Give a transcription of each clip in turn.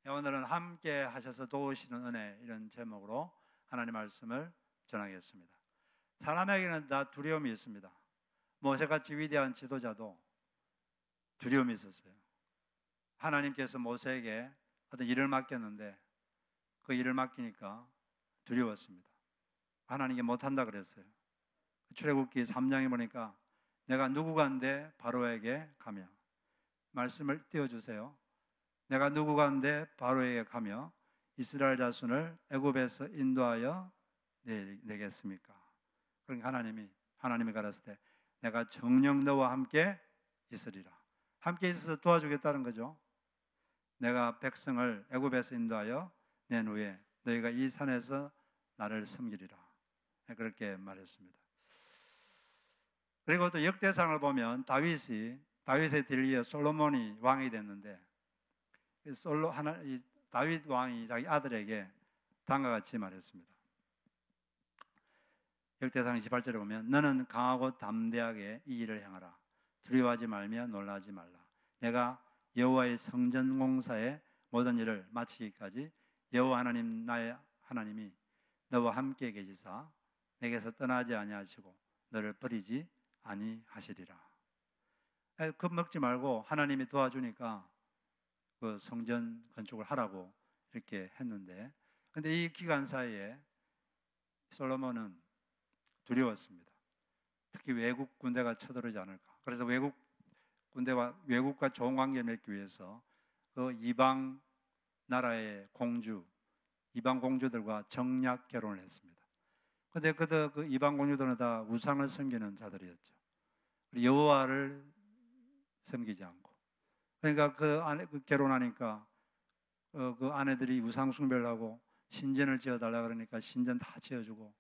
오늘은 함께 하셔서 도우시는 은혜, 이런 제목으로 하나님 말씀을 전하겠습니다. 사람에게는 다 두려움이 있습니다. 모세같이 위대한 지도자도 두려움이 있었어요. 하나님께서 모세에게 어떤 일을 맡겼는데 그 일을 맡기니까 두려웠습니다. 하나님께 못한다 그랬어요. 출애굽기 3장에 보니까 내가 누구간데 바로에게 가며, 말씀을 띄워주세요. 내가 누구간데 바로에게 가며 이스라엘 자손을 애굽에서 인도하여 내겠습니까? 그러니까 하나님이 가라사대 때 내가 정녕 너와 함께 있으리라. 함께 있어서 도와주겠다는 거죠. 내가 백성을 애굽에서 인도하여 낸 후에 너희가 이 산에서 나를 섬기리라. 그렇게 말했습니다. 그리고 또 역대상을 보면 다윗의 뒤이어 솔로몬이 왕이 됐는데, 다윗 왕이 자기 아들에게 다음과 같이 말했습니다. 역대상 28절에 보면 너는 강하고 담대하게 이 일을 행하라. 두려워하지 말며 놀라지 말라. 내가 여호와의 성전 공사의 모든 일을 마치기까지 여호와 하나님 나의 하나님이 너와 함께 계시사 내게서 떠나지 아니하시고 너를 버리지 아니하시리라. 겁먹지 말고 하나님이 도와주니까 그 성전 건축을 하라고 이렇게 했는데, 근데 이 기간 사이에 솔로몬은 두려웠습니다. 특히 외국 군대가 쳐들어오지 않을까. 그래서 외국과 좋은 관계를 맺기 위해서 그 이방 나라의 이방 공주들과 정략 결혼을 했습니다. 그런데 그 이방 공주들은 다 우상을 섬기는 자들이었죠. 여호와를 섬기지 않고. 그러니까 그 결혼하니까 그 아내들이 우상 숭배를 하고 신전을 지어달라 그러니까 신전 다 지어주고,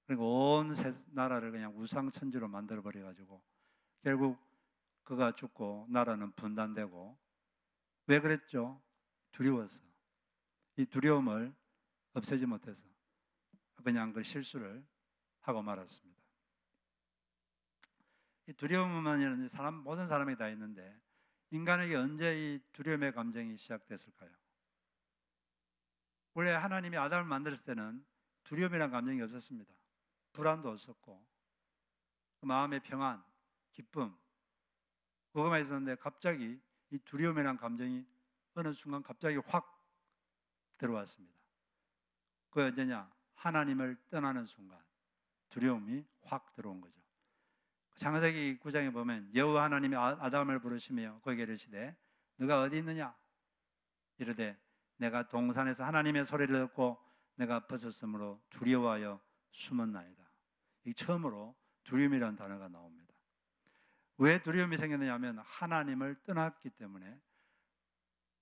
그리고 온 나라를 그냥 우상 천지로 만들어 버려가지고 결국 그가 죽고 나라는 분단되고. 왜 그랬죠? 두려워서. 이 두려움을 없애지 못해서 그냥 그 실수를 하고 말았습니다. 이 두려움은 모든 사람이 다 있는데 인간에게 언제 이 두려움의 감정이 시작됐을까요? 원래 하나님이 아담을 만들었을 때는 두려움이라는 감정이 없었습니다. 불안도 없었고 마음의 평안, 기쁨, 그것만 있었는데 갑자기 이 두려움이라는 감정이 어느 순간 갑자기 확 들어왔습니다. 그게 언제냐? 하나님을 떠나는 순간 두려움이 확 들어온 거죠. 창세기 9장에 보면 여호와 하나님이 아담을 부르시며 그에게 이르시되 너가 어디 있느냐? 이르되 내가 동산에서 하나님의 소리를 듣고 내가 벗었으므로 두려워하여 숨었나이다. 이 처음으로 두려움이라는 단어가 나옵니다. 왜 두려움이 생겼느냐 하면 하나님을 떠났기 때문에.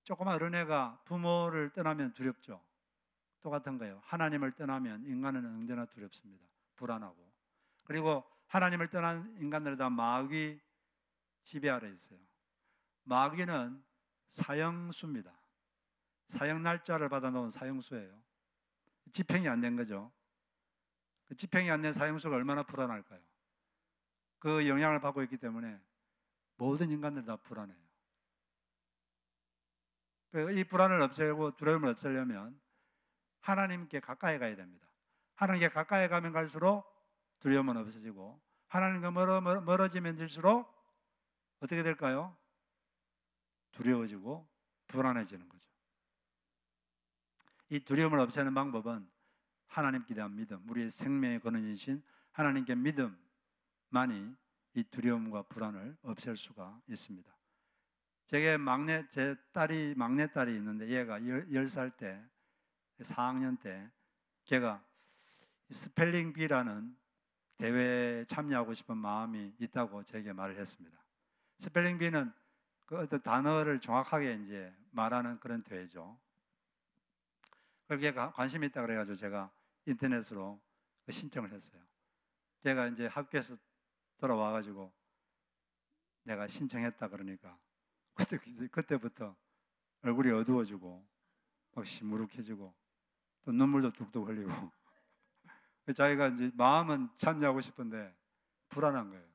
조그만 어린애가 부모를 떠나면 두렵죠. 똑같은 거예요. 하나님을 떠나면 인간은 언제나 두렵습니다. 불안하고. 그리고 하나님을 떠난 인간들은 다 마귀 지배 아래 있어요. 마귀는 사형수입니다. 사형 날짜를 받아놓은 사형수예요. 집행이 안 된 거죠. 그 집행이 안 된 사형수가 얼마나 불안할까요? 그 영향을 받고 있기 때문에 모든 인간들 다 불안해요. 이 불안을 없애고 두려움을 없애려면 하나님께 가까이 가야 됩니다. 하나님께 가까이 가면 갈수록 두려움은 없어지고, 하나님과 멀어지면 질수록 어떻게 될까요? 두려워지고 불안해지는 거죠. 이 두려움을 없애는 방법은 하나님께 대한 믿음, 우리의 생명의 근원이신 하나님께 믿음만이 이 두려움과 불안을 없앨 수가 있습니다. 제 막내 딸이 있는데 얘가 10살 때, 4학년 때 걔가 스펠링 비라는 대회에 참여하고 싶은 마음이 있다고 제게 말을 했습니다. 스펠링 비는 그 어떤 단어를 정확하게 이제 말하는 그런 대회죠. 그렇게 관심이 있다 그래가지고 제가 인터넷으로 신청을 했어요. 제가 이제 학교에서 돌아와가지고 내가 신청했다 그러니까 그때부터 얼굴이 어두워지고 막 시무룩해지고 또 눈물도 뚝뚝 흘리고 자기가 이제 마음은 참여하고 싶은데 불안한 거예요.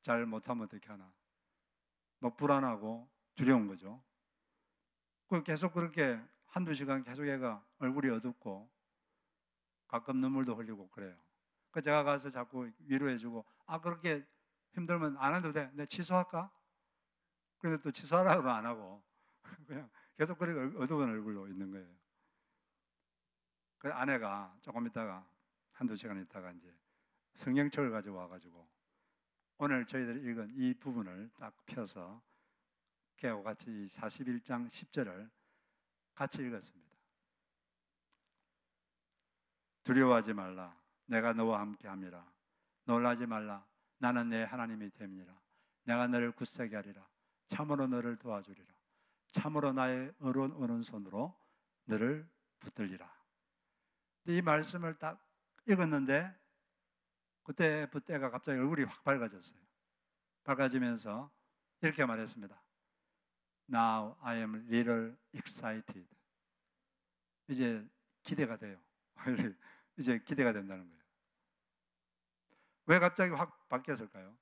잘 못하면 어떻게 하나. 막 불안하고 두려운 거죠. 계속 그렇게 한두 시간 계속 애가 얼굴이 어둡고 가끔 눈물도 흘리고 그래요. 그 제가 가서 자꾸 위로해주고, 그렇게 힘들면 안 해도 돼. 내가 취소할까? 근데 또 취소하라고 안 하고 그냥 계속 그렇게 어두운 얼굴로 있는 거예요. 그 아내가 조금 있다가 한두 시간 있다가 이제 성경책을 가지고 와가지고 오늘 저희들이 읽은 이 부분을 딱 펴서 걔하고 같이 41장 10절을 같이 읽었습니다. 두려워하지 말라. 내가 너와 함께 함이라. 놀라지 말라. 나는 내 하나님이 됨이라. 내가 너를 굳세게 하리라. 참으로 너를 도와주리라. 참으로 나의 의로운 오른손으로 너를 붙들리라. 이 말씀을 딱 읽었는데 그때부터 애가 갑자기 얼굴이 확 밝아졌어요. 밝아지면서 이렇게 말했습니다. Now I am little excited. 이제 기대가 돼요. 이제 기대가 된다는 거예요. 왜 갑자기 확 바뀌었을까요?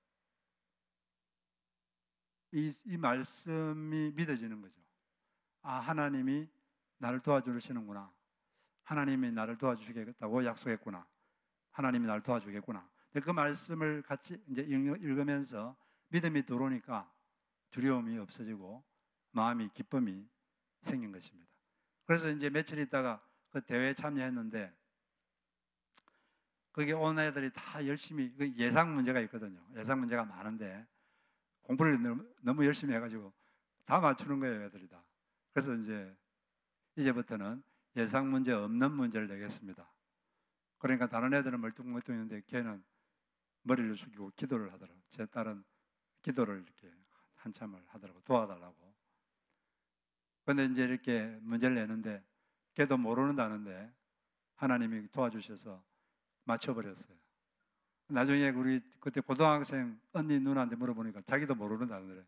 이 말씀이 믿어지는 거죠. 하나님이 나를 도와주시는구나. 하나님이 나를 도와주시겠다고 약속했구나. 하나님이 나를 도와주겠구나. 그 말씀을 같이 이제 읽으면서 믿음이 들어오니까 두려움이 없어지고 마음이 기쁨이 생긴 것입니다. 그래서 이제 며칠 있다가 그 대회에 참여했는데 거기 온 애들이 다 열심히 예상 문제가 있거든요. 예상 문제가 많은데 공부를 너무 열심히 해가지고 다 맞추는 거예요, 애들이 다. 그래서 이제부터는 예상 문제 없는 문제를 내겠습니다. 그러니까 다른 애들은 멀뚱멀뚱했는데 걔는 머리를 숙이고 기도를 하더라고요. 제 딸은 기도를 이렇게 한참을 하더라고요. 도와달라고. 그런데 이제 이렇게 문제를 내는데 걔도 모르는다는데 하나님이 도와주셔서 맞춰버렸어요. 나중에 우리 그때 고등학생 언니 누나한테 물어보니까 자기도 모르는다는데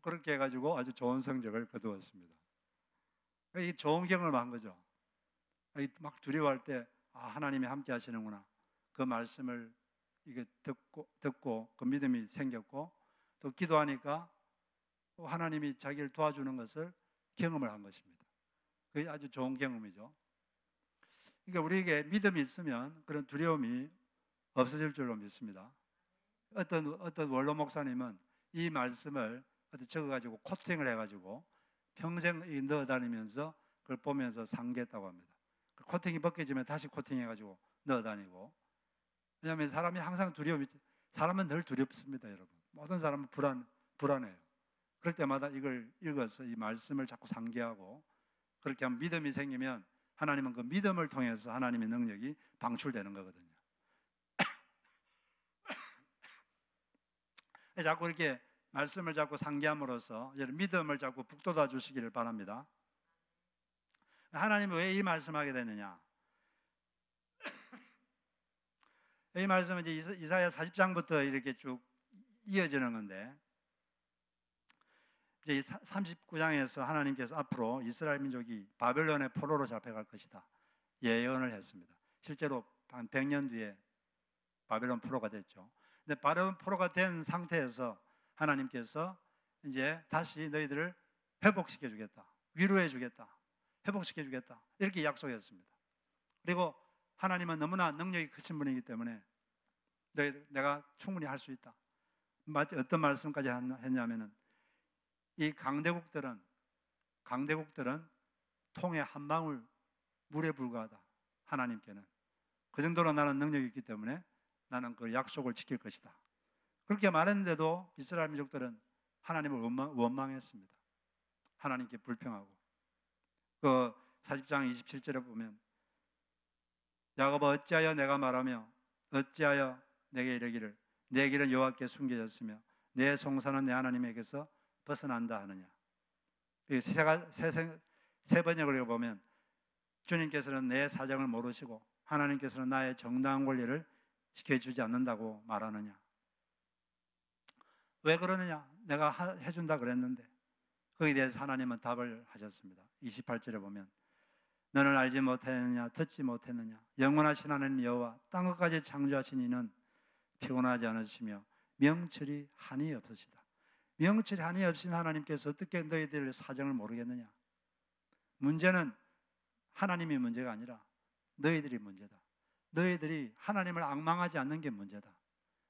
그렇게 해가지고 아주 좋은 성적을 거두었습니다. 이 좋은 경험을 한 거죠. 막 두려워할 때 하나님이 함께 하시는구나. 그 말씀을 이게 듣고 그 믿음이 생겼고 또 기도하니까 하나님이 자기를 도와주는 것을 경험을 한 것입니다. 그게 아주 좋은 경험이죠. 그러니까 우리에게 믿음이 있으면 그런 두려움이 없어질 줄로 믿습니다. 어떤 원로 목사님은 이 말씀을 적어가지고 코팅을 해가지고 평생 넣어 다니면서 그걸 보면서 상기했다고 합니다. 그 코팅이 벗겨지면 다시 코팅해가지고 넣어 다니고. 왜냐하면 사람이 항상 두려움이, 사람은 늘 두렵습니다, 여러분. 모든 사람은 불안해요. 그럴 때마다 이걸 읽어서 이 말씀을 자꾸 상기하고 그렇게 하면 믿음이 생기면 하나님은 그 믿음을 통해서 하나님의 능력이 방출되는 거거든요. 자꾸 이렇게 말씀을 자꾸 상기함으로써 믿음을 자꾸 북돋아 주시기를 바랍니다. 하나님은 왜 이 말씀하게 되느냐? 이 말씀은 이제 이사야 40장부터 이렇게 쭉 이어지는 건데 이제 39장에서 하나님께서 앞으로 이스라엘 민족이 바벨론의 포로로 잡혀갈 것이다 예언을 했습니다. 실제로 한 100년 뒤에 바벨론 포로가 됐죠. 근데 바벨론 포로가 된 상태에서 하나님께서 이제 다시 너희들을 회복시켜 주겠다, 위로해 주겠다, 회복시켜 주겠다 이렇게 약속했습니다. 그리고 하나님은 너무나 능력이 크신 분이기 때문에 내가 충분히 할 수 있다. 어떤 말씀까지 했냐면은 이 강대국들은 통에 한 방울 물에 불과하다. 하나님께는 그 정도로 나는 능력이 있기 때문에 나는 그 약속을 지킬 것이다. 그렇게 말했는데도 이스라엘 민족들은 하나님을 원망했습니다. 하나님께 불평하고 그 40장 27절에 보면 야곱아 어찌하여 내가 말하며 어찌하여 내게 이르기를 내 길은 여호와께 숨겨졌으며 내 송사는 내 하나님에게서 벗어난다 하느냐. 세 번역을 보면 주님께서는 내 사정을 모르시고 하나님께서는 나의 정당한 권리를 지켜주지 않는다고 말하느냐. 왜 그러느냐? 내가 해준다 그랬는데. 거기에 대해서 하나님은 답을 하셨습니다. 28절에 보면 너는 알지 못했느냐 듣지 못했느냐 영원하신 하나님 여호와 땅끝까지 창조하신 이는 피곤하지 않으시며 명철이 한이 없으시다. 명철이 한이 없인 하나님께서 어떻게 너희들의 사정을 모르겠느냐? 문제는 하나님이 문제가 아니라 너희들이 문제다. 너희들이 하나님을 앙망하지 않는 게 문제다.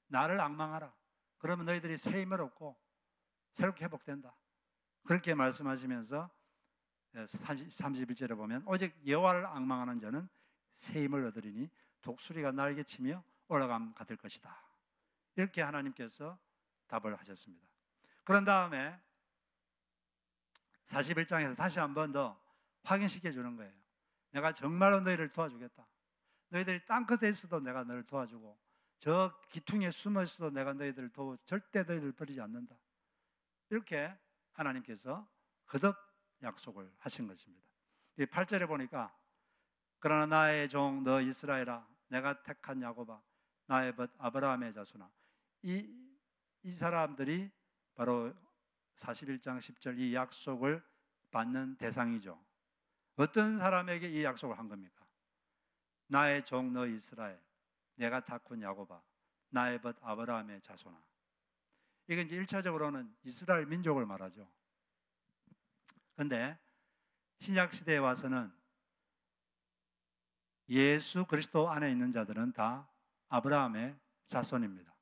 나를 앙망하라. 그러면 너희들이 새 힘을 얻고 새롭게 회복된다. 그렇게 말씀하시면서 31절에 보면 오직 여호와를 앙망하는 자는 새 힘을 얻으리니 독수리가 날개치며 올라감 같을 것이다. 이렇게 하나님께서 답을 하셨습니다. 그런 다음에 41장에서 다시 한 번 더 확인시켜 주는 거예요. 내가 정말로 너희를 도와주겠다. 너희들이 땅끝에 있어도 내가 너를 도와주고 저 기퉁에 숨어 있어도 내가 너희들을 절대 너희들을 버리지 않는다. 이렇게 하나님께서 거듭 약속을 하신 것입니다. 8절에 보니까 그러나 나의 종 너 이스라엘아 내가 택한 야곱아 나의 벗 아브라함의 자손아, 이 사람들이 바로 41장 10절 이 약속을 받는 대상이죠. 어떤 사람에게 이 약속을 한 겁니까? 나의 종 너 이스라엘 내가 택한 야곱아 나의 벗 아브라함의 자손아. 이건 이제 1차적으로는 이스라엘 민족을 말하죠. 그런데 신약 시대에 와서는 예수 그리스도 안에 있는 자들은 다 아브라함의 자손입니다.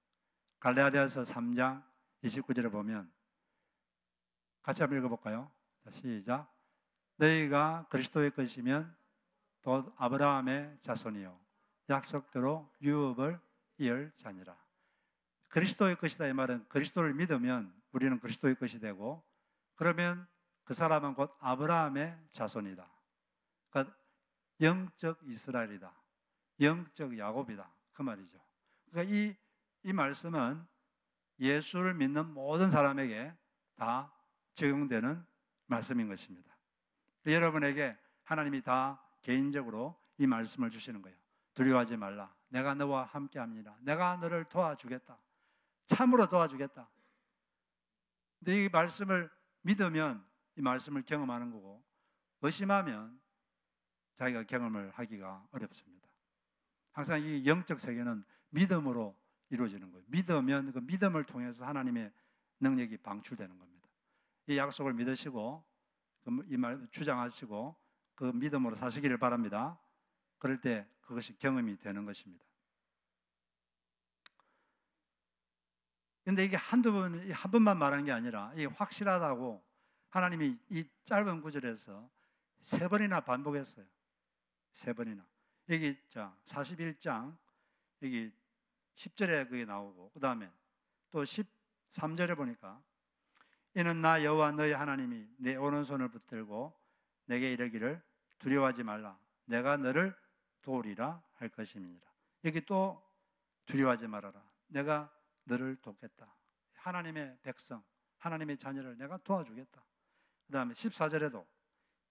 갈라디아서 3장 29절에 보면 같이 한번 읽어볼까요? 자, 시작. 너희가 그리스도의 것이면 또 아브라함의 자손이요 약속대로 유업을 이을 자니라. 그리스도의 것이다 이 말은 그리스도를 믿으면 우리는 그리스도의 것이 되고 그러면 그 사람은 곧 아브라함의 자손이다. 그러니까 영적 이스라엘이다. 영적 야곱이다. 그 말이죠. 그러니까 이 말씀은 예수를 믿는 모든 사람에게 다 적용되는 말씀인 것입니다. 여러분에게 하나님이 다 개인적으로 이 말씀을 주시는 거예요. 두려워하지 말라. 내가 너와 함께합니다. 내가 너를 도와주겠다. 참으로 도와주겠다. 근데 이 말씀을 믿으면 이 말씀을 경험하는 거고 의심하면 자기가 경험을 하기가 어렵습니다. 항상 이 영적 세계는 믿음으로 이루어지는 거예요. 믿으면 그 믿음을 통해서 하나님의 능력이 방출되는 겁니다. 이 약속을 믿으시고 이 말 주장하시고 그 믿음으로 사시기를 바랍니다. 그럴 때 그것이 경험이 되는 것입니다. 그런데 이게 한 번만 말한 게 아니라 이게 확실하다고 하나님이 이 짧은 구절에서 3번이나 반복했어요. 3번이나. 여기 자 41장 여기 10절에 그게 나오고 그 다음에 또 13절에 보니까 이는 나 여호와 너희 하나님이 내 오른손을 붙들고 내게 이르기를 두려워하지 말라 내가 너를 도우리라 할 것임이니라. 여기 또 두려워하지 말아라 내가 너를 돕겠다. 하나님의 백성 하나님의 자녀를 내가 도와주겠다. 그 다음에 14절에도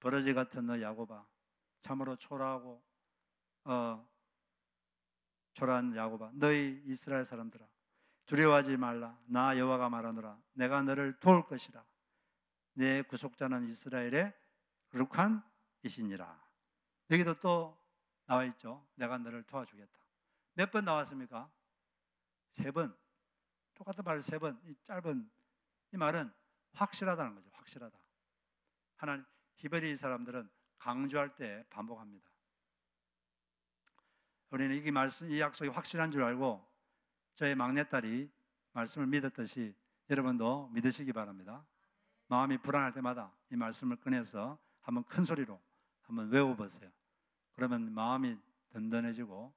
버러지 같은 너 야곱아 참으로 초라하고 초라한 야곱아 너희 이스라엘 사람들아 두려워하지 말라 나 여호와가 말하노라 내가 너를 도울 것이라 내 구속자는 이스라엘의 거룩한 이시니라. 여기도 또 나와 있죠. 내가 너를 도와주겠다. 몇 번 나왔습니까? 3번. 똑같은 말을 3번. 이 짧은 이 말은 확실하다는 거죠. 확실하다. 하나님 히브리 사람들은 강조할 때 반복합니다. 우리는 이 약속이 확실한 줄 알고 저희 막내딸이 말씀을 믿었듯이 여러분도 믿으시기 바랍니다. 마음이 불안할 때마다 이 말씀을 꺼내서 한번 큰 소리로 한번 외워보세요. 그러면 마음이 든든해지고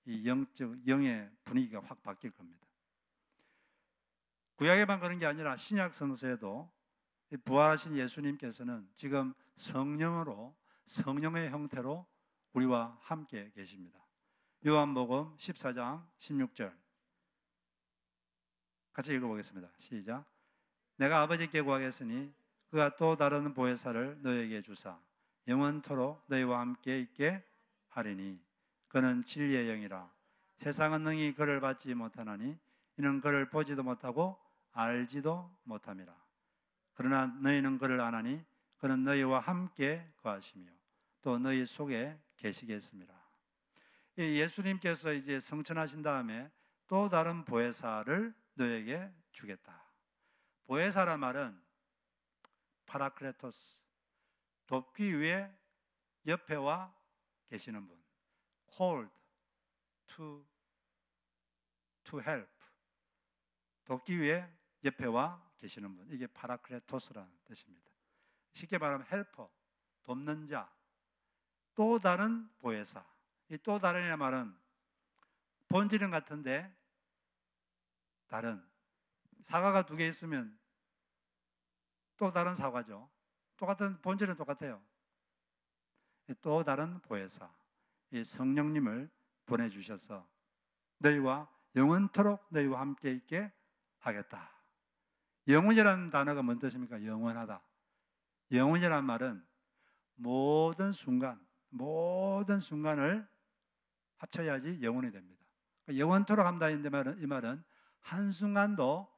이 영의 분위기가 확 바뀔 겁니다. 구약에만 그런 게 아니라 신약 성서에도 부활하신 예수님께서는 지금 성령의 형태로 우리와 함께 계십니다. 요한복음 14장 16절 같이 읽어보겠습니다. 시작. 내가 아버지께 구하겠으니 그가 또 다른 보혜사를 너에게 주사 영원토록 너희와 함께 있게 하리니 그는 진리의 영이라. 세상은 능히 그를 받지 못하나니 이는 그를 보지도 못하고 알지도 못함이라. 그러나 너희는 그를 아나니 그는 너희와 함께 거하시며 또 너희 속에 계시겠습니다. 예수님께서 이제 성천하신 다음에 또 다른 보혜사를 너에게 주겠다. 보혜사란 말은 파라클레토스, 돕기 위해 옆에와 계시는 분. called to help. 돕기 위해 옆에와 계시는 분. 이게 파라클레토스라는 뜻입니다. 쉽게 말하면 헬퍼, 돕는 자, 또 다른 보혜사. 이 또 다른이라는 말은 본질은 같은데 다른. 사과가 두 개 있으면 또 다른 사과죠. 똑같은 본질은 똑같아요. 또 다른 보혜사, 이 성령님을 보내주셔서 너희와 영원토록 너희와 함께 있게 하겠다. 영원이라는 단어가 뭔 뜻입니까? 영원하다. 영원이라는 말은 모든 순간을 합쳐야지 영원이 됩니다. 영원토록 한다 이 말은 한순간도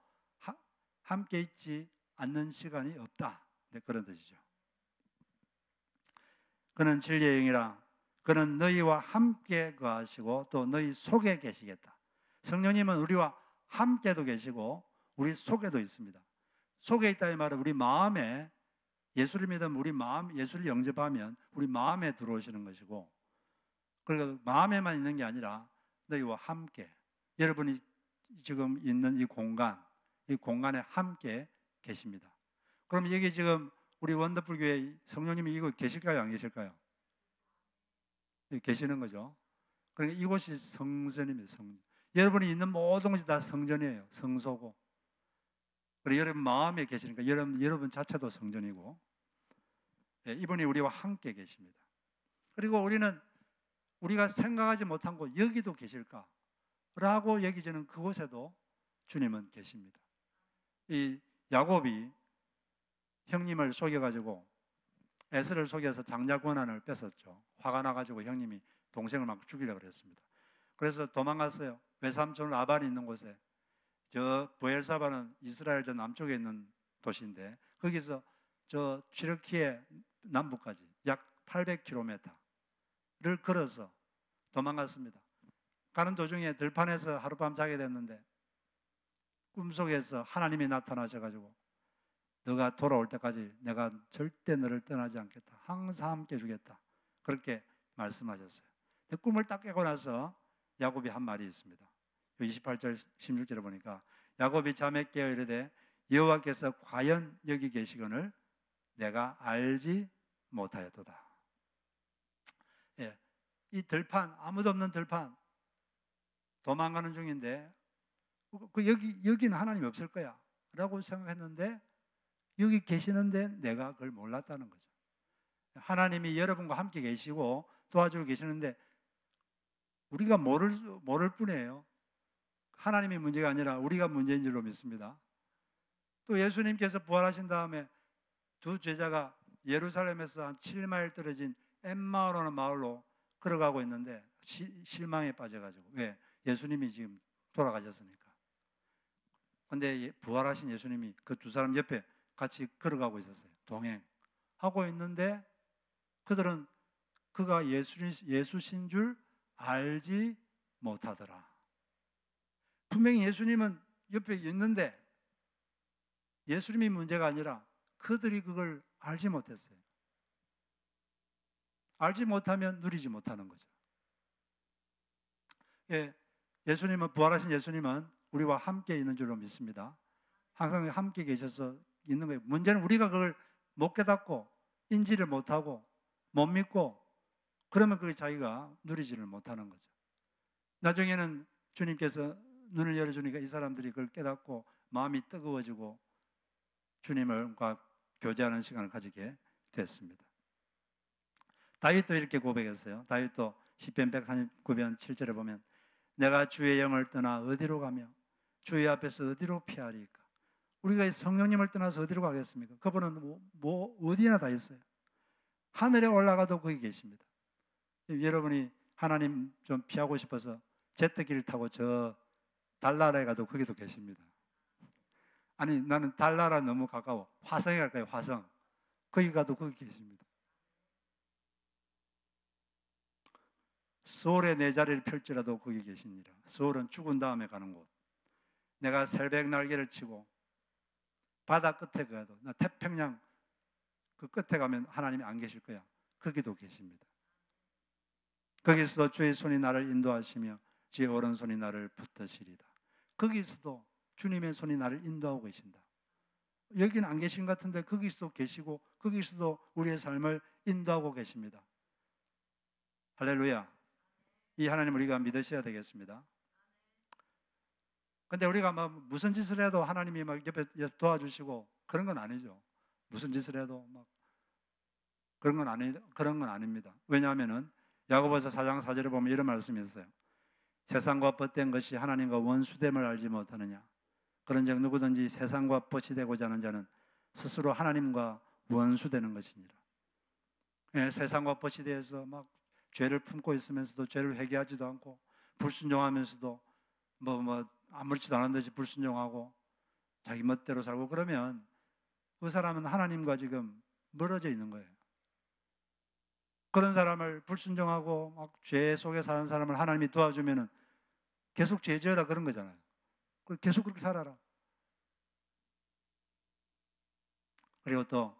함께 있지 않는 시간이 없다. 그런 뜻이죠. 그는 진리의 영이라. 그는 너희와 함께 거하시고 또 너희 속에 계시겠다. 성령님은 우리와 함께도 계시고 우리 속에도 있습니다. 속에 있다 이 말은 우리 마음에, 예수를 믿으면 우리 마음, 예수를 영접하면 우리 마음에 들어오시는 것이고, 그리고 마음에만 있는 게 아니라 너희와 함께, 여러분이 지금 있는 이 공간에 함께 계십니다. 그럼 여기 지금 우리 원더풀 교회 성령님이 이곳 계실까요? 안 계실까요? 계시는 거죠. 그러니까 이곳이 성전입니다. 성전. 여러분이 있는 모든 것이 다 성전이에요. 성소고. 그리고 여러분 마음에 계시니까 여러분 자체도 성전이고, 이분이 우리와 함께 계십니다. 그리고 우리가 생각하지 못한 곳, 여기도 계실까? 라고 여기지는 그곳에도 주님은 계십니다. 이 야곱이 형님을 속여가지고 에스를 속여서 장자 권한을 뺏었죠. 화가 나가지고 형님이 동생을 막 죽이려고 그랬습니다. 그래서 도망갔어요. 외삼촌 라반이 있는 곳에. 저 브엘사바는 이스라엘 저 남쪽에 있는 도시인데 거기서 저 취르키의 남부까지 약 800km를 걸어서 도망갔습니다. 가는 도중에 들판에서 하룻밤 자게 됐는데 꿈속에서 하나님이 나타나셔가지고 너가 돌아올 때까지 내가 절대 너를 떠나지 않겠다. 항상 함께 주겠다. 그렇게 말씀하셨어요. 꿈을 딱 깨고 나서 야곱이 한 말이 있습니다. 28절 16절에 보니까 야곱이 잠에 깨어 이르되 여호와께서 과연 여기 계시거늘 내가 알지 못하였도다. 예, 이 들판, 아무도 없는 들판 도망가는 중인데 여기는 하나님이 없을 거야 라고 생각했는데 여기 계시는데 내가 그걸 몰랐다는 거죠. 하나님이 여러분과 함께 계시고 도와주고 계시는데 우리가 모를 뿐이에요. 하나님이 문제가 아니라 우리가 문제인 줄로 믿습니다. 또 예수님께서 부활하신 다음에 두 제자가 예루살렘에서 한 7마일 떨어진 엠마오라는 마을로 걸어가고 있는데 실망에 빠져가지고, 왜? 예수님이 지금 돌아가셨으니까. 근데 부활하신 예수님이 그 두 사람 옆에 같이 걸어가고 있었어요. 동행하고 있는데 그들은 그가 예수신 줄 알지 못하더라. 분명히 예수님은 옆에 있는데 예수님이 문제가 아니라 그들이 그걸 알지 못했어요. 알지 못하면 누리지 못하는 거죠. 예수님은, 부활하신 예수님은 우리와 함께 있는 줄로 믿습니다. 항상 함께 계셔서 있는 거예요. 문제는 우리가 그걸 못 깨닫고 인지를 못하고 못 믿고 그러면 그게 자기가 누리지를 못하는 거죠. 나중에는 주님께서 눈을 열어주니까 이 사람들이 그걸 깨닫고 마음이 뜨거워지고 주님과 교제하는 시간을 가지게 됐습니다. 다윗도 이렇게 고백했어요. 다윗도 시편 139편 7절에 보면 내가 주의 영을 떠나 어디로 가며 주의 앞에서 어디로 피하리까? 우리가 성령님을 떠나서 어디로 가겠습니까? 그분은 어디나 다 있어요. 하늘에 올라가도 거기 계십니다. 여러분이 하나님 좀 피하고 싶어서 제트기를 타고 저 달나라에 가도 거기도 계십니다. 아니 나는 달나라 너무 가까워. 화성에 갈까요? 화성. 거기 가도 거기 계십니다. 소울에 내 자리를 펼지라도 거기 계시니라. 소울은 죽은 다음에 가는 곳. 내가 새벽 날개를 치고 바다 끝에 가도, 나 태평양 그 끝에 가면 하나님이 안 계실 거야. 거기도 계십니다. 거기서도 주의 손이 나를 인도하시며 주의 오른손이 나를 붙드시리다. 거기서도 주님의 손이 나를 인도하고 계신다. 여기는 안 계신 것 같은데 거기서도 계시고 거기서도 우리의 삶을 인도하고 계십니다. 할렐루야. 이 하나님 우리가 믿으셔야 되겠습니다. 근데 우리가 막 무슨 짓을 해도 하나님이 막 옆에 도와주시고 그런 건 아니죠. 무슨 짓을 해도 막 그런 건 아닙니다. 왜냐하면은 야고보서 4장 4절에 보면 이런 말씀이 있어요. 세상과 벗된 것이 하나님과 원수됨을 알지 못하느냐. 그런즉 누구든지 세상과 벗이 되고자 하는 자는 스스로 하나님과 원수되는 것이니라. 예, 세상과 벗이 되어서 막 죄를 품고 있으면서도 죄를 회개하지도 않고 불순종하면서도 아무렇지도 않은 듯이 불순종하고 자기 멋대로 살고 그러면 그 사람은 하나님과 지금 멀어져 있는 거예요. 그런 사람을 불순종하고 막 죄 속에 사는 사람을 하나님이 도와주면은 계속 죄 지어라 그런 거잖아요. 계속 그렇게 살아라. 그리고 또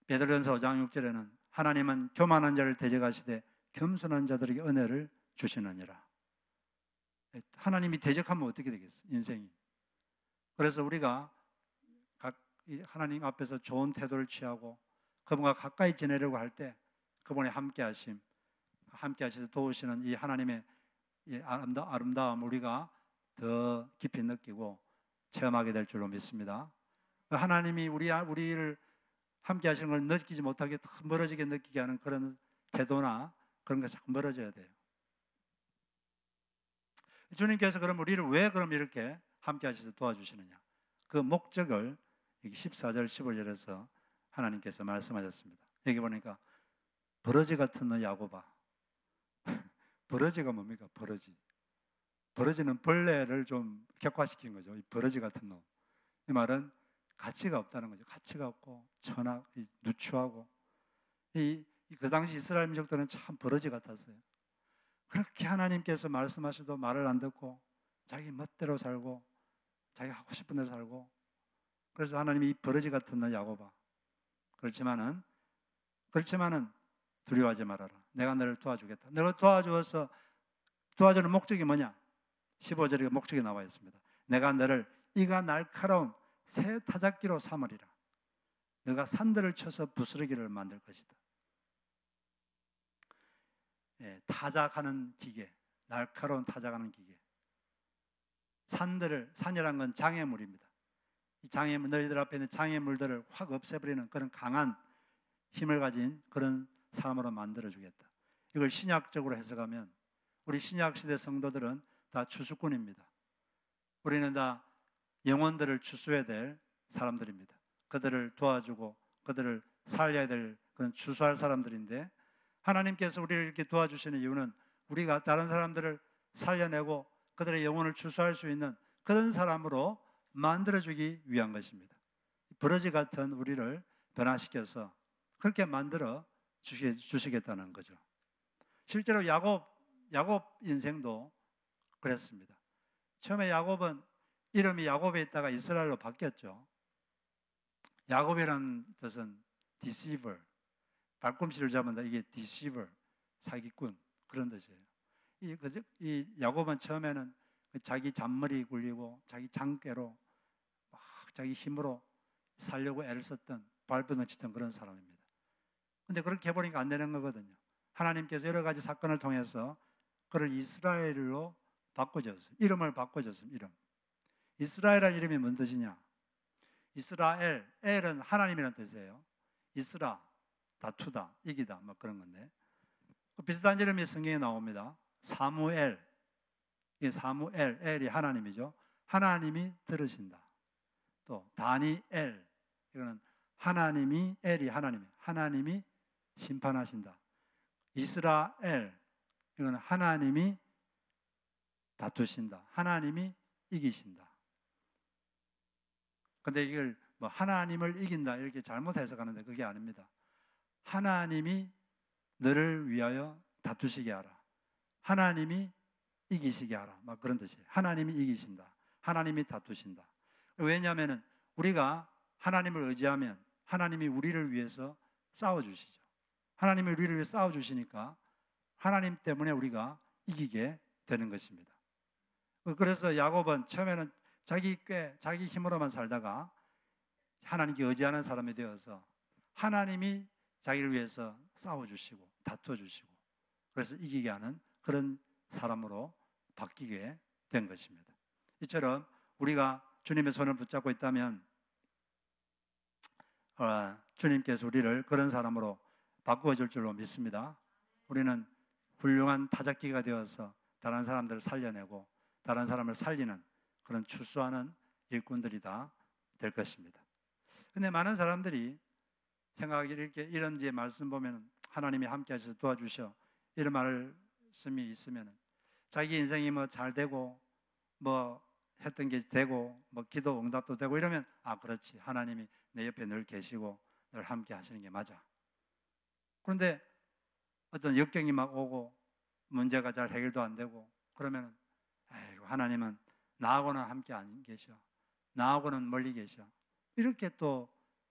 베드로전서 5장 6절에는 하나님은 교만한 자를 대적하시되 겸손한 자들에게 은혜를 주시느니라. 하나님이 대적하면 어떻게 되겠어요? 인생이. 그래서 우리가 하나님 앞에서 좋은 태도를 취하고 그분과 가까이 지내려고 할 때 그분의 함께 하셔서 도우시는 이 하나님의 이 아름다움 우리가 더 깊이 느끼고 체험하게 될 줄로 믿습니다. 하나님이 우리를 함께 하시는 걸 느끼지 못하게 멀어지게 느끼게 하는 그런 태도나 그런 게 자꾸 멀어져야 돼요. 주님께서 그럼 우리를 왜 그럼 이렇게 함께 하셔서 도와주시느냐? 그 목적을 14절 15절에서 하나님께서 말씀하셨습니다. 여기 보니까 버러지 같은 너 야고봐. 버러지가 뭡니까? 버러지는 벌레를 좀 격화시킨 거죠. 이 버러지 같은 놈. 이 말은 가치가 없다는 거죠. 가치가 없고 누추하고 그 당시 이스라엘 민족들은 참 버러지 같았어요. 그렇게 하나님께서 말씀하셔도 말을 안 듣고 자기 멋대로 살고 자기 하고 싶은 대로 살고 그래서 하나님이 이 버러지 같은 너 야고봐. 그렇지만은 두려워하지 말아라. 내가 너를 도와주겠다. 너를 도와주는 목적이 뭐냐? 15절에 목적이 나와 있습니다. 내가 너를 이가 날카로운 새 타작기로 삼으리라. 너가 산들을 쳐서 부스러기를 만들 것이다. 예, 타작하는 기계, 날카로운 타작하는 기계. 산이란 건 장애물입니다. 이 장애물, 너희들 앞에 있는 장애물들을 확 없애버리는 그런 강한 힘을 가진 그런 사람으로 만들어주겠다. 이걸 신약적으로 해석하면 우리 신약시대 성도들은 다 추수꾼입니다. 우리는 다 영혼들을 추수해야 될 사람들입니다. 그들을 도와주고 그들을 살려야 될 그런 추수할 사람들인데 하나님께서 우리를 이렇게 도와주시는 이유는 우리가 다른 사람들을 살려내고 그들의 영혼을 추수할 수 있는 그런 사람으로 만들어주기 위한 것입니다. 버러지 같은 우리를 변화시켜서 그렇게 만들어 주시겠다는 거죠. 실제로 야곱 인생도 그랬습니다. 처음에 야곱은 이름이 야곱에 있다가 이스라엘로 바뀌었죠. 야곱이라는 뜻은 deceiver, 발꿈치를 잡는다. 이게 deceiver, 사기꾼 그런 뜻이에요. 이 야곱은 처음에는 자기 잔머리 굴리고 자기 장꾀로 막 자기 힘으로 살려고 애를 썼던 발버둥 치던 그런 사람입니다. 근데 그렇게 해보니까 안 되는 거거든요. 하나님께서 여러 가지 사건을 통해서 그를 이스라엘로 바꿔줬어요. 이름을 바꿔줬습니다. 이름. 이스라엘이라는 이름이 뭔 뜻이냐? 이스라엘, 엘은 하나님이라는 뜻이에요. 이스라, 다투다, 이기다, 뭐 그런 건데. 비슷한 이름이 성경에 나옵니다. 사무엘, 이게 사무엘, 엘이 하나님이죠. 하나님이 들으신다. 또 다니엘, 이거는 하나님이 엘이 하나님이 심판하신다. 이스라엘, 이거는 하나님이 다투신다. 하나님이 이기신다. 근데 이걸 뭐 하나님을 이긴다 이렇게 잘못 해석하는데 그게 아닙니다. 하나님이 너를 위하여 다투시게 하라. 하나님이 이기시게 하라. 막 그런 뜻이에요. 하나님이 이기신다. 하나님이 다투신다. 왜냐하면 우리가 하나님을 의지하면 하나님이 우리를 위해서 싸워주시죠. 하나님이 우리를 위해 싸워주시니까 하나님 때문에 우리가 이기게 되는 것입니다. 그래서 야곱은 처음에는 자기 힘으로만 살다가 하나님께 의지하는 사람이 되어서 하나님이 자기를 위해서 싸워주시고 다퉈주시고 그래서 이기게 하는 그런 사람으로 바뀌게 된 것입니다. 이처럼 우리가 주님의 손을 붙잡고 있다면 주님께서 우리를 그런 사람으로 바꾸어 줄 줄로 믿습니다. 우리는 훌륭한 타작기가 되어서 다른 사람들을 살려내고 다른 사람을 살리는 그런 추수하는 일꾼들이 다 될 것입니다. 근데 많은 사람들이 생각하기를 이렇게 이런 제 말씀 보면 하나님이 함께 하셔서 도와주셔 이런 말씀이 있으면 자기 인생이 뭐 잘 되고 뭐 했던 게 되고 뭐 기도 응답도 되고 이러면 그렇지 하나님이 내 옆에 늘 계시고 늘 함께 하시는 게 맞아. 그런데 어떤 역경이 막 오고 문제가 잘 해결도 안 되고 그러면 아이고 하나님은 나하고는 함께 안 계셔. 나하고는 멀리 계셔. 이렇게 또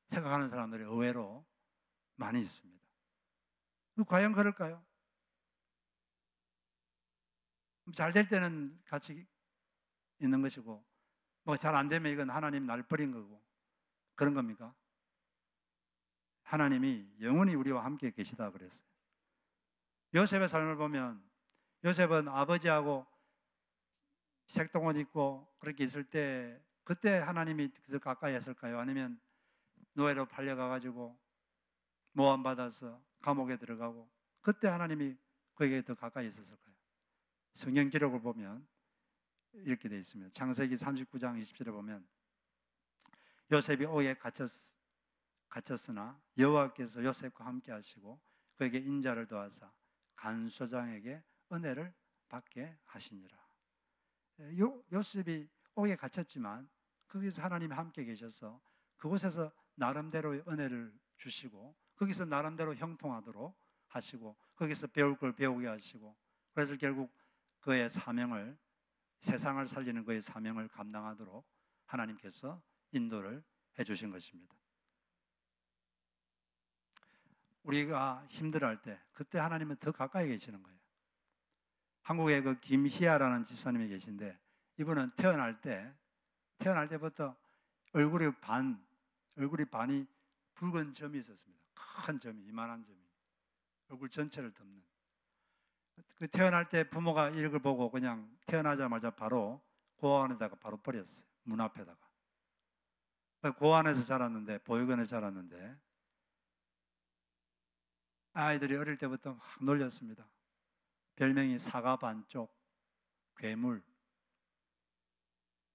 생각하는 사람들이 의외로 많이 있습니다. 과연 그럴까요? 잘 될 때는 같이 있는 것이고 뭐 잘 안 되면 이건 하나님 날 버린 거고 그런 겁니까? 하나님이 영원히 우리와 함께 계시다 그랬어요. 요셉의 삶을 보면 요셉은 아버지하고 색동옷 입고 그렇게 있을 때 그때 하나님이 더 가까이 했을까요? 아니면 노예로 팔려가가지고 모함받아서 감옥에 들어가고 그때 하나님이 그에게 더 가까이 있었을까요? 성경 기록을 보면 이렇게 되어 있습니다. 창세기 39장 20절에 보면 요셉이 오에 갇혔으나 여호와께서 요셉과 함께 하시고 그에게 인자를 더하사 간소장에게 은혜를 받게 하시니라. 요셉이 옥에 갇혔지만 거기서 하나님이 함께 계셔서 그곳에서 나름대로의 은혜를 주시고 거기서 나름대로 형통하도록 하시고 거기서 배울 걸 배우게 하시고 그래서 결국 그의 사명을 세상을 살리는 그의 사명을 감당하도록 하나님께서 인도를 해주신 것입니다. 우리가 힘들어할 때 그때 하나님은 더 가까이 계시는 거예요. 한국에 그 김희아라는 집사님이 계신데 이분은 태어날 때부터 얼굴이 반이 붉은 점이 있었습니다. 큰 점이 이만한 점이 얼굴 전체를 덮는. 그 태어날 때 부모가 이걸 보고 그냥 태어나자마자 바로 고아원에다가 바로 버렸어요. 문 앞에다가. 고아원에서 자랐는데 보육원에서 자랐는데 아이들이 어릴 때부터 막 놀렸습니다. 별명이 사과 반쪽, 괴물.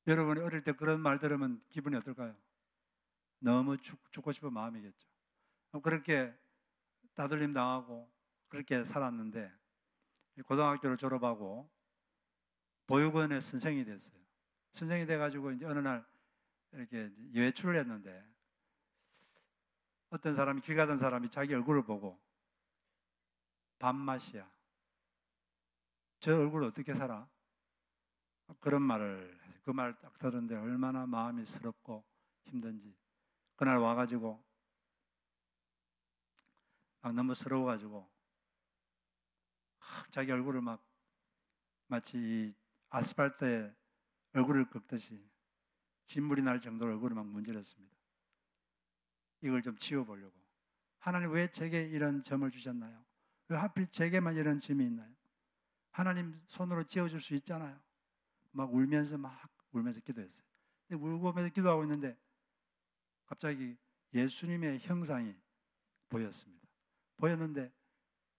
여러분이 어릴 때 그런 말 들으면 기분이 어떨까요? 너무 죽고 싶은 마음이겠죠. 그렇게 따돌림 당하고 그렇게 살았는데 고등학교를 졸업하고 보육원의 선생이 됐어요. 선생이 돼가지고 이제 어느 날 이렇게 외출을 했는데 어떤 사람이 길 가던 사람이 자기 얼굴을 보고 밥맛이야. 저 얼굴 어떻게 살아? 그런 말을 해서 그 말 딱 들었는데 얼마나 마음이 서럽고 힘든지 그날 와가지고 막 너무 서러워가지고 자기 얼굴을 막 마치 아스팔트에 얼굴을 긁듯이 진물이 날 정도로 얼굴을 막 문질렀습니다. 이걸 좀 지워보려고. 하나님 왜 제게 이런 점을 주셨나요? 왜 하필 제게만 이런 점이 있나요? 하나님 손으로 지어줄 수 있잖아요. 막 울면서 기도했어요. 근데 울면서 기도하고 있는데 갑자기 예수님의 형상이 보였습니다. 보였는데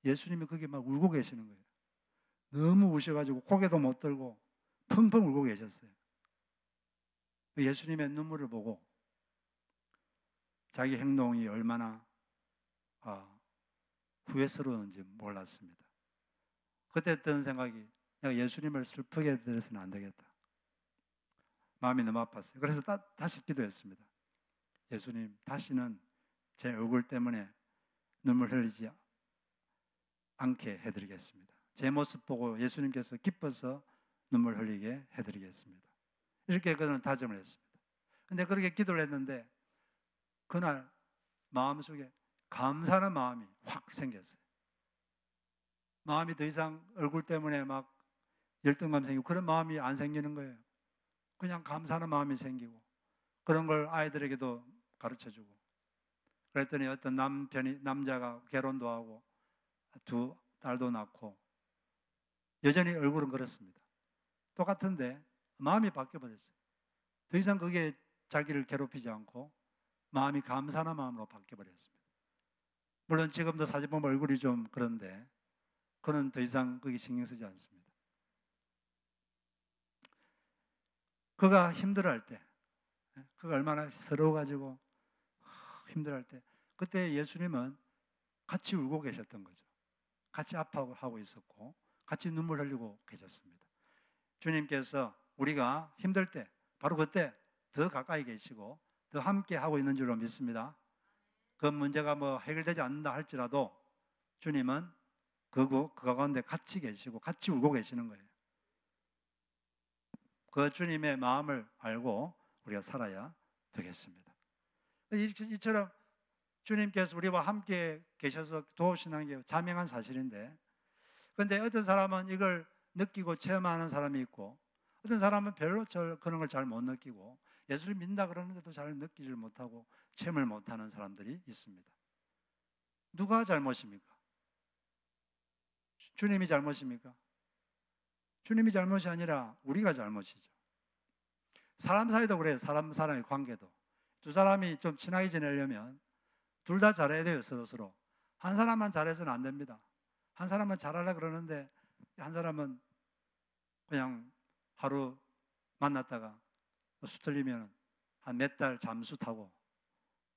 예수님이 거기 막 울고 계시는 거예요. 너무 우셔가지고 고개도 못 들고 펑펑 울고 계셨어요. 예수님의 눈물을 보고 자기 행동이 얼마나 후회스러웠는지 몰랐습니다. 그때 든 생각이 내가 예수님을 슬프게 해드려서는 안 되겠다. 마음이 너무 아팠어요. 그래서 다시 기도했습니다. 예수님, 다시는 제 얼굴 때문에 눈물 흘리지 않게 해드리겠습니다. 제 모습 보고 예수님께서 기뻐서 눈물 흘리게 해드리겠습니다. 이렇게 그는 다짐을 했습니다. 근데 그렇게 기도를 했는데 그날 마음속에 감사하는 마음이 확 생겼어요. 마음이 더 이상 얼굴 때문에 막 열등감 생기고 그런 마음이 안 생기는 거예요. 그냥 감사하는 마음이 생기고 그런 걸 아이들에게도 가르쳐주고 그랬더니 어떤 남자가 결혼도 하고 두 딸도 낳고 여전히 얼굴은 그렇습니다. 똑같은데 마음이 바뀌어버렸어요. 더 이상 그게 자기를 괴롭히지 않고 마음이 감사하는 마음으로 바뀌어버렸습니다. 물론 지금도 사진 보면 얼굴이 좀 그런데 그는 더 이상 거기 신경 쓰지 않습니다. 그가 힘들어할 때, 그가 얼마나 서러워가지고 힘들어할 때 그때 예수님은 같이 울고 계셨던 거죠. 같이 아파하고 있었고 같이 눈물 흘리고 계셨습니다. 주님께서 우리가 힘들 때 바로 그때 더 가까이 계시고 더 함께 하고 있는 줄로 믿습니다. 그 문제가 뭐 해결되지 않는다 할지라도 주님은 그 가운데 같이 계시고 같이 울고 계시는 거예요. 그 주님의 마음을 알고 우리가 살아야 되겠습니다. 이처럼 주님께서 우리와 함께 계셔서 도우시는 게 자명한 사실인데, 그런데 어떤 사람은 이걸 느끼고 체험하는 사람이 있고 어떤 사람은 별로 그런 걸 잘 못 느끼고 예수를 믿는다 그러는데도 잘 느끼질 못하고 체험을 못하는 사람들이 있습니다. 누가 잘못입니까? 주님이 잘못입니까? 주님이 잘못이 아니라 우리가 잘못이죠. 사람 사이도 그래요. 사람의 관계도. 두 사람이 좀 친하게 지내려면 둘 다 잘해야 돼요. 서로. 한 사람만 잘해서는 안 됩니다. 한 사람은 잘하려고 그러는데 한 사람은 그냥 하루 만났다가 수틀리면 한 몇 달 잠수 타고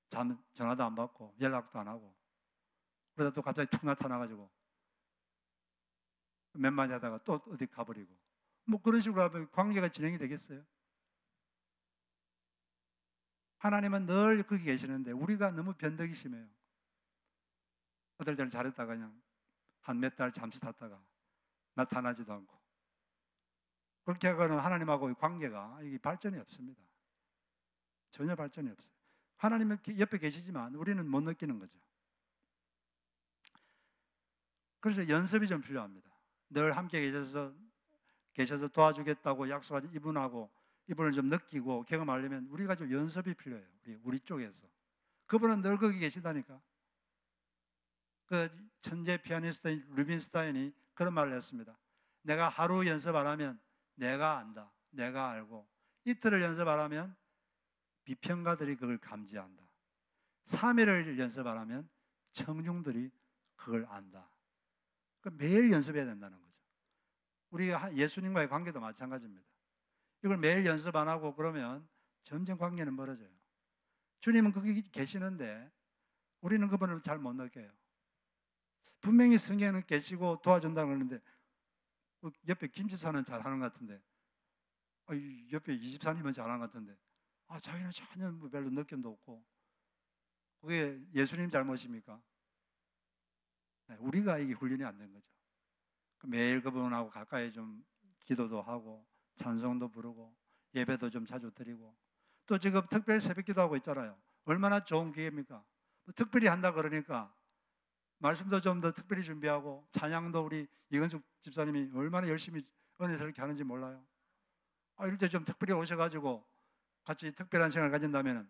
전화도 안 받고 연락도 안 하고 그러다 또 갑자기 툭 나타나가지고 몇 마디 하다가 또 어디 가버리고 뭐 그런 식으로 하면 관계가 진행이 되겠어요? 하나님은 늘 거기 계시는데 우리가 너무 변덕이 심해요. 어떨 때는 잘했다가 그냥 한 몇 달 잠수 탔다가 나타나지도 않고 그렇게 하고는 하나님하고의 관계가 이게 발전이 없습니다. 전혀 발전이 없어요. 하나님은 옆에 계시지만 우리는 못 느끼는 거죠. 그래서 연습이 좀 필요합니다. 늘 함께 계셔서 도와주겠다고 약속한 이분을 좀 느끼고 경험하려면 우리가 좀 연습이 필요해요. 우리 쪽에서. 그분은 늘 거기 계시다니까. 그 천재 피아니스트인 루빈스타인이 그런 말을 했습니다. 내가 하루 연습 안 하면 내가 안다. 내가 알고 이틀을 연습 안 하면 비평가들이 그걸 감지한다. 3일을 연습 안 하면 청중들이 그걸 안다. 매일 연습해야 된다는 거죠. 우리가 예수님과의 관계도 마찬가지입니다. 이걸 매일 연습 안 하고 그러면 점점 관계는 멀어져요. 주님은 거기 계시는데 우리는 그분을 잘 못 느껴요. 분명히 성경에는 계시고 도와준다고 그러는데 옆에 김지사는 잘하는 것 같은데 옆에 이집사님은 잘하는 것 같은데 자기는 전혀 별로 느낌도 없고 그게 예수님 잘못입니까? 우리가 이게 훈련이 안 된 거죠. 매일 그분하고 가까이 좀 기도도 하고 찬송도 부르고 예배도 좀 자주 드리고 또 지금 특별 새벽 기도하고 있잖아요. 얼마나 좋은 기회입니까? 특별히 한다 그러니까 말씀도 좀 더 특별히 준비하고 찬양도 우리 이건숙 집사님이 얼마나 열심히 은혜서 이렇게 하는지 몰라요. 이럴 때 좀 특별히 오셔가지고 같이 특별한 시간을 가진다면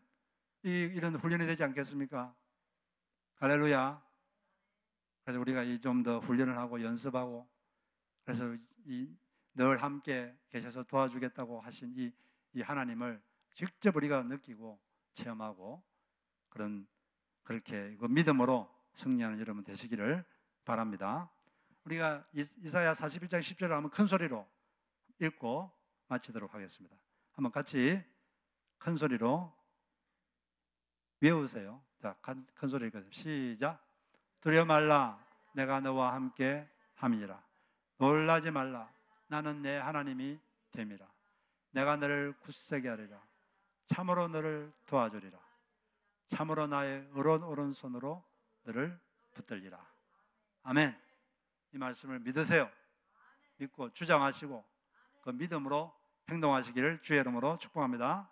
이런 훈련이 되지 않겠습니까? 할렐루야. 그래서 우리가 좀 더 훈련을 하고 연습하고 그래서 늘 함께 계셔서 도와주겠다고 하신 이 하나님을 직접 우리가 느끼고 체험하고 그렇게 믿음으로 승리하는 여러분 되시기를 바랍니다. 우리가 이사야 41장 10절을 한번 큰 소리로 읽고 마치도록 하겠습니다. 한번 같이 큰 소리로 외우세요. 자, 큰 소리 읽겠습니다. 시작. 두려워 말라. 내가 너와 함께 함이라. 놀라지 말라. 나는 내 하나님이 됨이라. 내가 너를 굳세게 하리라. 참으로 너를 도와주리라. 참으로 나의 의로운 오른손으로 너를 붙들리라. 아멘. 이 말씀을 믿으세요. 믿고 주장하시고 그 믿음으로 행동하시기를 주의 이름으로 축복합니다.